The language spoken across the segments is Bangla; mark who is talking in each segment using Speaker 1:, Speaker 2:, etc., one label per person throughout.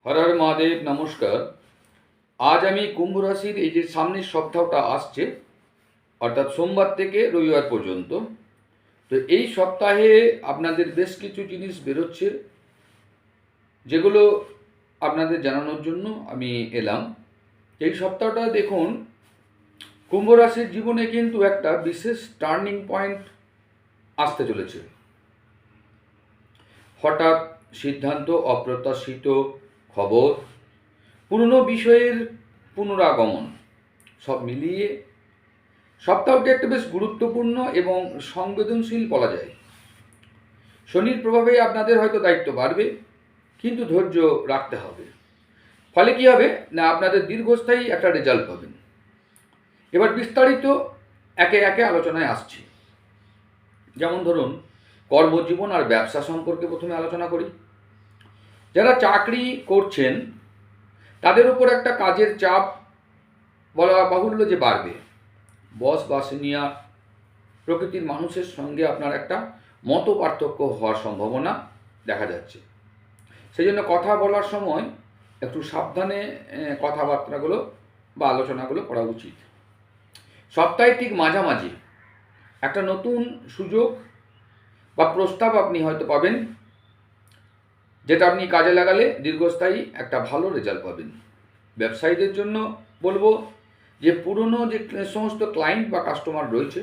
Speaker 1: হর হর মহাদেব, নমস্কার। আজ আমি কুম্ভ রাশির এই যে সামনের সপ্তাহটা আসছে, অর্থাৎ সোমবার থেকে রবিবার পর্যন্ত, তো এই সপ্তাহে আপনাদের বেশ কিছু জিনিস বেরোচ্ছে, যেগুলো আপনাদের জানানোর জন্য আমি এলাম। এই সপ্তাহটা দেখুন, কুম্ভ রাশির জীবনে কিন্তু একটা বিশেষ টার্নিং পয়েন্ট আসতে চলেছে। হঠাৎ সিদ্ধান্ত, অপ্রত্যাশিত খবর, পুরনো বিষয়ের পুনরাগমন, সব মিলিয়ে সপ্তাহটি একটা বেশ গুরুত্বপূর্ণ এবং সংবেদনশীল বলা যায়। শনির প্রভাবে আপনাদের হয়তো দায়িত্ব বাড়বে, কিন্তু ধৈর্য রাখতে হবে। ফলে কি হবে না, আপনাদের দীর্ঘস্থায়ী একটা রেজাল্ট পাবেন। এবার বিস্তারিত একে একে আলোচনায় আসছি। যেমন ধরুন, কর্মজীবন আর ব্যবসা সম্পর্কে প্রথমে আলোচনা করি। যারা চাকরি করছেন তাদের উপর একটা কাজের চাপ বলা বাহুল্য যে বাড়বে। বস বা সিনিয়র প্রকৃতির মানুষের সঙ্গে আপনার একটা মত পার্থক্য হওয়ার সম্ভাবনা দেখা যাচ্ছে। সেই জন্য কথা বলার সময় একটু সাবধানে কথাবার্তাগুলো বা আলোচনাগুলো করা উচিত। সপ্তাহে ঠিক মাঝামাঝি একটা নতুন সুযোগ বা প্রস্তাব আপনি হয়তো পাবেন, যেটা আপনি কাজে লাগালে দীর্ঘস্থায়ী একটা ভালো রেজাল্ট পাবেন। ব্যবসায়ীদের জন্য বলবো যে পুরনো যে সমস্ত ক্লায়েন্ট বা কাস্টমার রয়েছে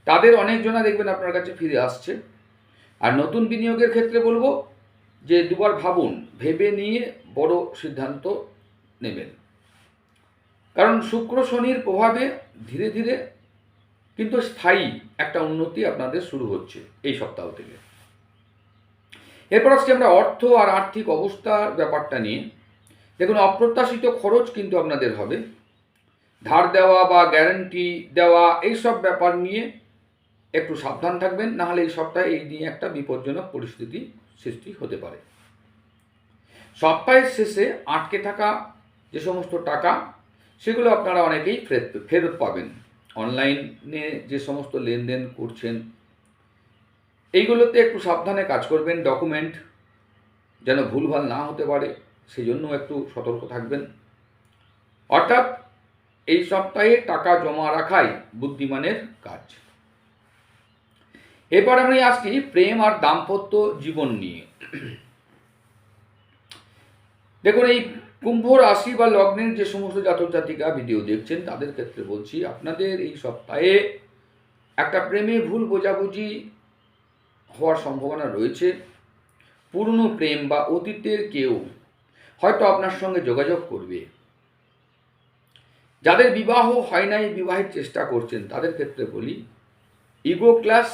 Speaker 1: তাদের অনেকজনা দেখবেন আপনার কাছে ফিরে আসছে। আর নতুন বিনিয়োগের ক্ষেত্রে বলবো যে দুবার ভাবুন, ভেবে নিয়ে বড় সিদ্ধান্ত নেবেন। কারণ শুক্র শনির প্রভাবে ধীরে ধীরে কিন্তু স্থায়ী একটা উন্নতি আপনাদের শুরু হচ্ছে এই সপ্তাহ থেকে। এরপর আসছি আমরা অর্থ আর আর্থিক অবস্থার ব্যাপারটা নিয়ে। দেখুন, অপ্রত্যাশিত খরচ কিন্তু আপনাদের হবে। ধার দেওয়া বা গ্যারান্টি দেওয়া এইসব ব্যাপার নিয়ে একটু সাবধান থাকবেন, নাহলে এই সপ্তাহে এই নিয়ে একটা বিপজ্জনক পরিস্থিতি সৃষ্টি হতে পারে। সপ্তাহের শেষে আটকে থাকা যে সমস্ত টাকা, সেগুলো আপনারা অনেকেই ফেরত পাবেন। অনলাইনে যে সমস্ত লেনদেন করছেন এইগুলোতে একটু সাবধানে কাজ করবেন। ডকুমেন্ট যেন ভুলভাল না হতে পারে, সেই জন্য একটু সতর্ক থাকবেন। অর্থাৎ এই সপ্তাহে টাকা জমা রাখাই বুদ্ধিমানের কাজ। এরপর আমি আসছি প্রেম আর দাম্পত্য জীবন নিয়ে। দেখুন, এই কুম্ভ রাশি বা লগ্নের যে সমস্ত জাতক জাতিকা ভিডিও দেখছেন তাদের ক্ষেত্রে বলছি, আপনাদের এই সপ্তাহে একটা প্রেমে ভুল বোঝাবুঝি হওয়ার সম্ভাবনা রয়েছে। পুরনো প্রেম বা অতীতের কেউ হয়তো আপনার সঙ্গে যোগাযোগ করবে। যাদের বিবাহ হয় নাই, বিবাহের চেষ্টা করছেন তাদের ক্ষেত্রে বলি, ইগো ক্লাস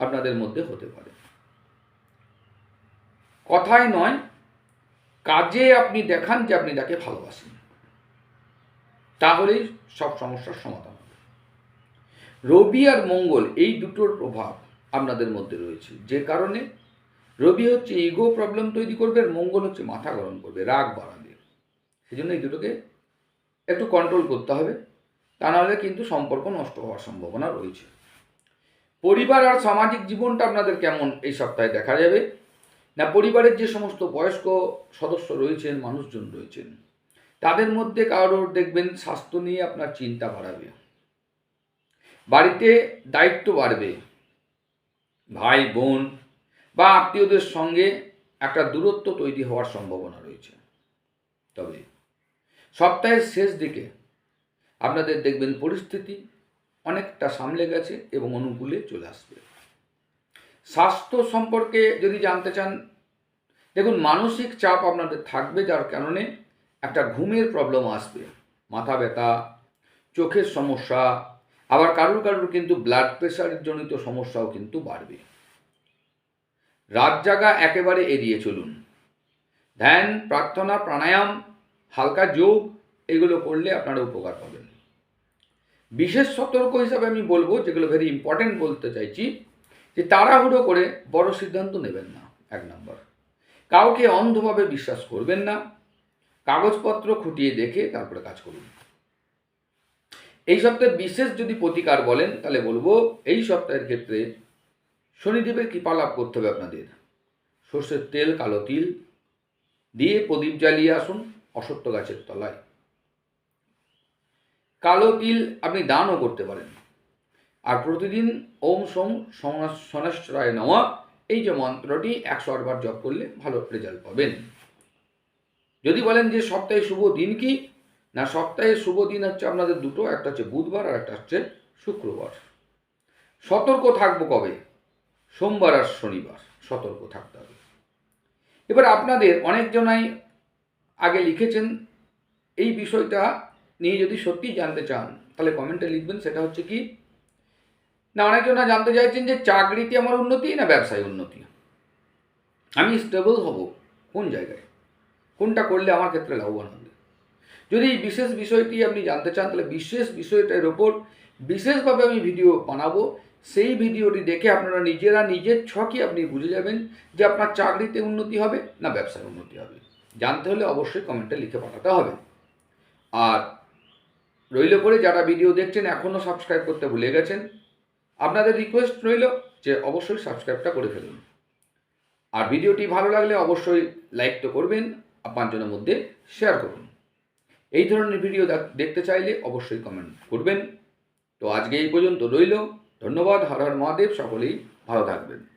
Speaker 1: আপনাদের মধ্যে হতে পারে। কথায় নয়, কাজে আপনি দেখান যে আপনি তাকে ভালোবাসেন, তাহলেই সব সমস্যার সমাধান হবে। রবি আর মঙ্গল এই দুটোর প্রভাব আপনাদের মধ্যে রয়েছে, যে কারণে রবি হচ্ছে ইগো প্রবলেম তৈরি করবে আর মঙ্গল হচ্ছে মাথা গরম করবে, রাগ বাড়াবে। সেই জন্য এই দুটোকে একটু কন্ট্রোল করতে হবে, তা নাহলে কিন্তু সম্পর্ক নষ্ট হওয়ার সম্ভাবনা রয়েছে। পরিবার আর সামাজিক জীবনটা আপনাদের কেমন এই সপ্তাহে দেখা যাবে না, পরিবারের যে সমস্ত বয়স্ক সদস্য রয়েছেন, মানুষজন রয়েছেন, তাদের মধ্যে কারোর দেখবেন স্বাস্থ্য নিয়ে আপনার চিন্তা বাড়াবে। বাড়িতে দায়িত্ব বাড়বে। ভাই বোন বা আত্মীয়দের সঙ্গে একটা দূরত্ব তৈরি হওয়ার সম্ভাবনা রয়েছে। তবে সপ্তাহের শেষ দিকে আপনাদের দেখবেন পরিস্থিতি অনেকটা সামলে গেছে এবং অনুকূলে চলে আসবে। স্বাস্থ্য সম্পর্কে যদি জানতে চান, দেখুন, মানসিক চাপ আপনাদের থাকবে, যার কারণে একটা ঘুমের প্রবলেম আসবে, মাথা ব্যথা, চোখের সমস্যা, আবার কারুর কারুর কিন্তু ব্লাড প্রেশারের জনিত সমস্যাও কিন্তু বাড়বে। রাত জাগা একেবারে এড়িয়ে চলুন। ধ্যান, প্রার্থনা, প্রাণায়াম, হালকা যোগ এগুলো করলে আপনারা উপকার পাবেন। বিশেষ সতর্ক হিসাবে আমি বলবো, যেগুলো ভেরি ইম্পর্টেন্ট বলতে চাইছি, যে তাড়াহুড়ো করে বড় সিদ্ধান্ত নেবেন না। 1 নম্বর, কাউকে অন্ধভাবে বিশ্বাস করবেন না। কাগজপত্র খুঁটিয়ে দেখে তারপরে কাজ করুন। এই সপ্তাহে বিশেষ যদি প্রতিকার বলেন তাহলে বলবো, এই সপ্তাহের ক্ষেত্রে শনিদেবের কৃপা লাভ করতে হবে আপনাদের। সর্ষের তেল, কালো তিল দিয়ে প্রদীপ জ্বালিয়ে আসুন অশ্বত্থ গাছের তলায়। কালো তিল আপনি দানও করতে পারেন। আর প্রতিদিন ওম সোম শনেশ্বরায় নমঃ এই যে মন্ত্রটি 108 বার জপ করলে ভালো রেজাল্ট পাবেন। যদি বলেন যে সপ্তাহে শুভ দিন কি, না সপ্তাহে শুভ দিন হচ্ছে আপনাদের দুটো, একটা হচ্ছে বুধবার আর একটা হচ্ছে শুক্রবার। সতর্ক থাকবো কবে? সোমবার আর শনিবার সতর্ক থাকতে হবে। এবার আপনাদের অনেকজনাই আগে লিখেছেন এই বিষয়টা নিয়ে, যদি সত্যি জানতে চান তাহলে কমেন্টে লিখবেন। সেটা হচ্ছে কি না, অনেকজনা জানতে চাইছেন যে চাকরিতে আমার উন্নতি না ব্যবসায় উন্নতি, আমি স্টেবল হব কোন জায়গায়, কোনটা করলে আমার ক্ষেত্রে লাভবান হবে। যদি এই বিশেষ বিষয়টি আপনি জানতে চান তাহলে বিশেষ বিষয়টার ওপর বিশেষভাবে আমি ভিডিও বানাবো। সেই ভিডিওটি দেখে আপনারা নিজের ছকই আপনি বুঝে যাবেন যে আপনার চাকরিতে উন্নতি হবে না ব্যবসায় উন্নতি হবে। জানতে হলে অবশ্যই কমেন্টে লিখে পাঠাতে হবে। আর রইল করে যারা ভিডিও দেখছেন এখনও সাবস্ক্রাইব করতে ভুলে গেছেন, আপনাদের রিকোয়েস্ট রইল যে অবশ্যই সাবস্ক্রাইবটা করে ফেলুন। আর ভিডিওটি ভালো লাগলে অবশ্যই লাইক তো করবেন, আপনার মধ্যে শেয়ার করুন। এই ধরনের ভিডিও দেখতে চাইলে অবশ্যই কমেন্ট করবেন। তো আজকে এই পর্যন্ত রইল। ধন্যবাদ। হর হর মহাদেব। সকলেই ভালো থাকবেন।